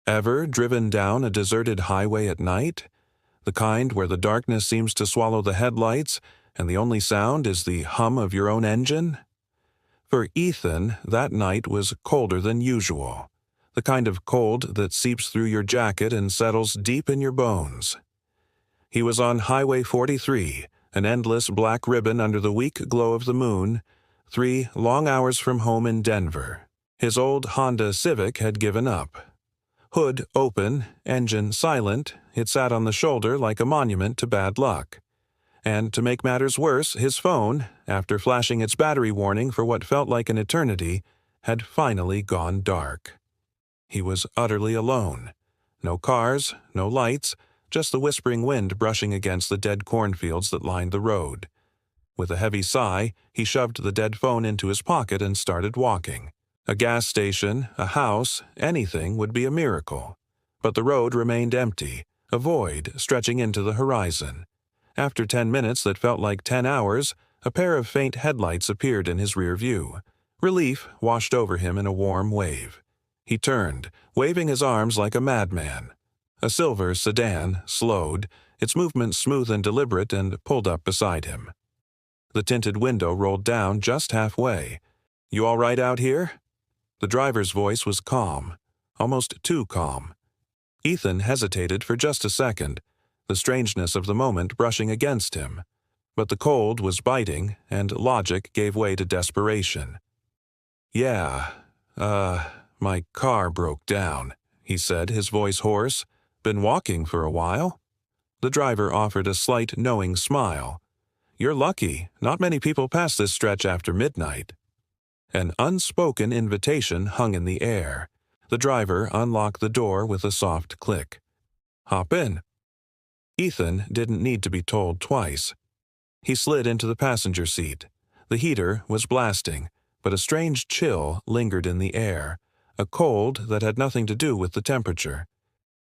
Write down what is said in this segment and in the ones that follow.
Ever driven down a deserted highway at night? The kind where the darkness seems to swallow the headlights and the only sound is the hum of your own engine? For Ethan, that night was colder than usual, the kind of cold that seeps through your jacket and settles deep in your bones. He was on Highway 43, an endless black ribbon under the weak glow of the moon, 3 long hours from home in Denver. His old Honda Civic had given up. Hood open, engine silent, it sat on the shoulder like a monument to bad luck. And to make matters worse, his phone, after flashing its battery warning for what felt like an eternity, had finally gone dark. He was utterly alone. No cars, no lights, just the whispering wind brushing against the dead cornfields that lined the road. With a heavy sigh, he shoved the dead phone into his pocket and started walking. A gas station, a house, anything would be a miracle. But the road remained empty, a void stretching into the horizon. After 10 minutes that felt like 10 hours, a pair of faint headlights appeared in his rear view. Relief washed over him in a warm wave. He turned, waving his arms like a madman. A silver sedan slowed, its movement smooth and deliberate, and pulled up beside him. The tinted window rolled down just halfway. "You all right out here?" The driver's voice was calm, almost too calm. Ethan hesitated for just a second, the strangeness of the moment brushing against him. But the cold was biting, and logic gave way to desperation. "Yeah, my car broke down," he said, his voice hoarse. "Been walking for a while?" The driver offered a slight knowing smile. "You're lucky. Not many people pass this stretch after midnight." An unspoken invitation hung in the air. The driver unlocked the door with a soft click. "Hop in." Ethan didn't need to be told twice. He slid into the passenger seat. The heater was blasting, but a strange chill lingered in the air, a cold that had nothing to do with the temperature.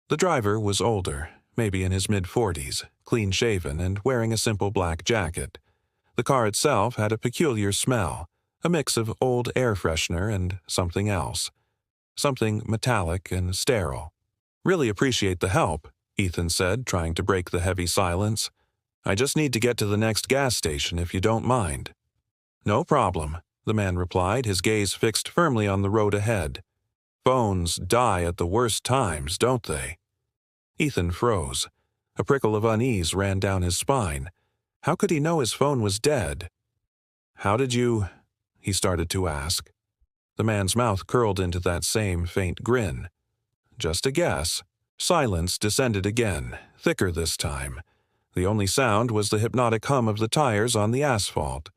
The driver was older, maybe in his mid-40s, clean-shaven and wearing a simple black jacket. The car itself had a peculiar smell, a mix of old air freshener and something else. Something metallic and sterile. "Really appreciate the help," Ethan said, trying to break the heavy silence. "I just need to get to the next gas station, if you don't mind." "No problem," the man replied, his gaze fixed firmly on the road ahead. "Phones die at the worst times, don't they?" Ethan froze. A prickle of unease ran down his spine. How could he know his phone was dead? "How did you—" he started to ask. The man's mouth curled into that same faint grin. "Just a guess." Silence descended again, thicker this time. The only sound was the hypnotic hum of the tires on the asphalt.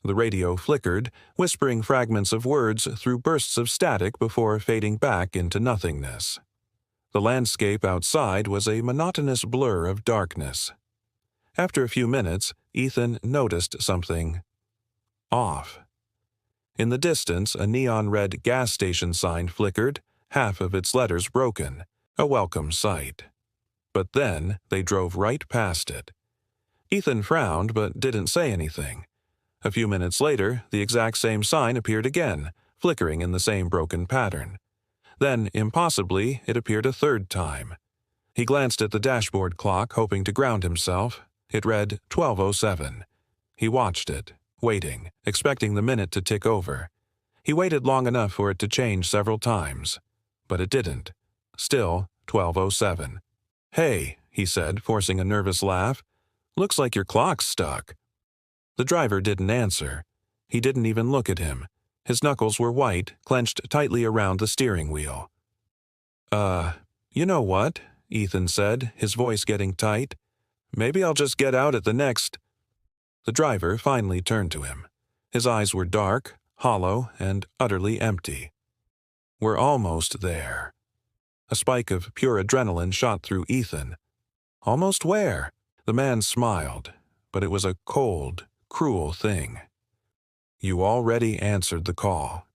The radio flickered, whispering fragments of words through bursts of static before fading back into nothingness. The landscape outside was a monotonous blur of darkness. After a few minutes, Ethan noticed something off. In the distance, a neon-red gas station sign flickered, half of its letters broken, a welcome sight. But then they drove right past it. Ethan frowned but didn't say anything. A few minutes later, the exact same sign appeared again, flickering in the same broken pattern. Then, impossibly, it appeared a third time. He glanced at the dashboard clock, hoping to ground himself. It read 12:07. He watched it, waiting, expecting the minute to tick over. He waited long enough for it to change several times. But it didn't. Still 12:07. "Hey," he said, forcing a nervous laugh. "Looks like your clock's stuck." The driver didn't answer. He didn't even look at him. His knuckles were white, clenched tightly around the steering wheel. You know what?" Ethan said, his voice getting tight. "Maybe I'll just get out at the next—" The driver finally turned to him. His eyes were dark, hollow, and utterly empty. "We're almost there." A spike of pure adrenaline shot through Ethan. "Almost where?" The man smiled, but it was a cold, cruel thing. "You already answered the call."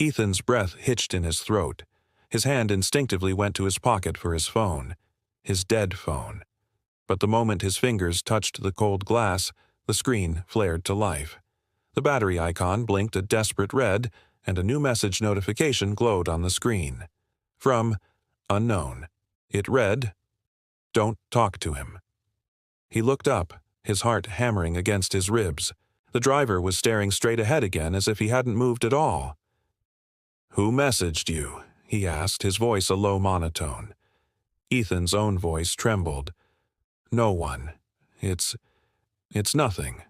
Ethan's breath hitched in his throat. His hand instinctively went to his pocket for his phone. His dead phone. But the moment his fingers touched the cold glass, the screen flared to life. The battery icon blinked a desperate red, and a new message notification glowed on the screen. From unknown. It read, "Don't talk to him." He looked up, his heart hammering against his ribs. The driver was staring straight ahead again as if he hadn't moved at all. "Who messaged you?" he asked, his voice a low monotone. Ethan's own voice trembled. "No one. It's nothing."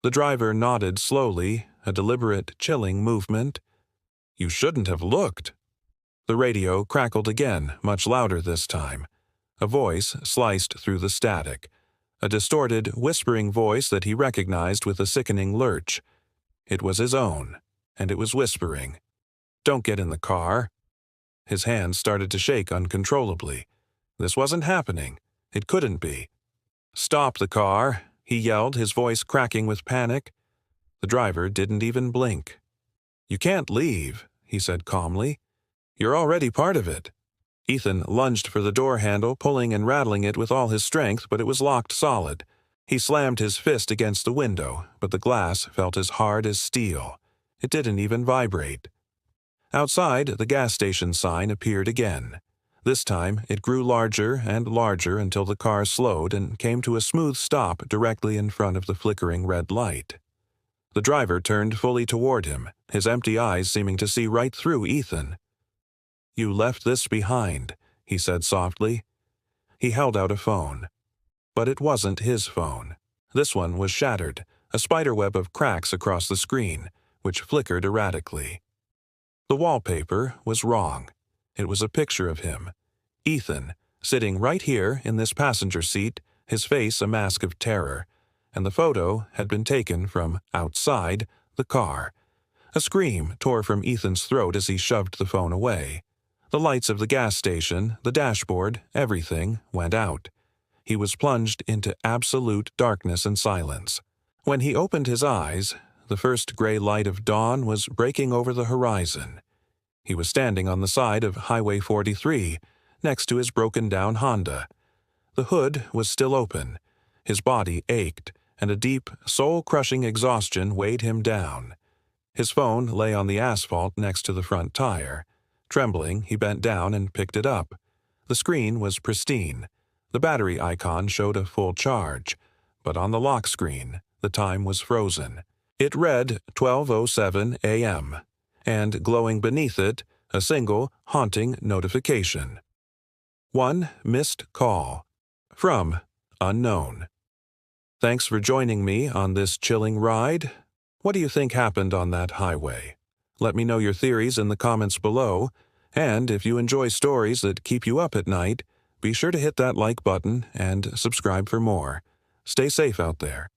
The driver nodded slowly, a deliberate, chilling movement. "You shouldn't have looked." The radio crackled again, much louder this time. A voice sliced through the static. A distorted, whispering voice that he recognized with a sickening lurch. It was his own, and it was whispering, "Don't get in the car." His hands started to shake uncontrollably. This wasn't happening. It couldn't be. "Stop the car," he yelled, his voice cracking with panic. The driver didn't even blink. "You can't leave," he said calmly. "You're already part of it." Ethan lunged for the door handle, pulling and rattling it with all his strength, but it was locked solid. He slammed his fist against the window, but the glass felt as hard as steel. It didn't even vibrate. Outside, the gas station sign appeared again. This time, it grew larger and larger until the car slowed and came to a smooth stop directly in front of the flickering red light. The driver turned fully toward him, his empty eyes seeming to see right through Ethan. "You left this behind," he said softly. He held out a phone. But it wasn't his phone. This one was shattered, a spiderweb of cracks across the screen, which flickered erratically. The wallpaper was wrong. It was a picture of him, Ethan, sitting right here in this passenger seat, his face a mask of terror, and the photo had been taken from outside the car. A scream tore from Ethan's throat as he shoved the phone away. The lights of the gas station, the dashboard, everything went out. He was plunged into absolute darkness and silence. When he opened his eyes, the first gray light of dawn was breaking over the horizon. He was standing on the side of Highway 43, next to his broken-down Honda. The hood was still open. His body ached, and a deep, soul-crushing exhaustion weighed him down. His phone lay on the asphalt next to the front tire. Trembling, he bent down and picked it up. The screen was pristine. The battery icon showed a full charge, but on the lock screen, the time was frozen. It read 12:07 a.m., and glowing beneath it, a single, haunting notification. One missed call. From unknown. Thanks for joining me on this chilling ride. What do you think happened on that highway? Let me know your theories in the comments below, and if you enjoy stories that keep you up at night, be sure to hit that like button and subscribe for more. Stay safe out there.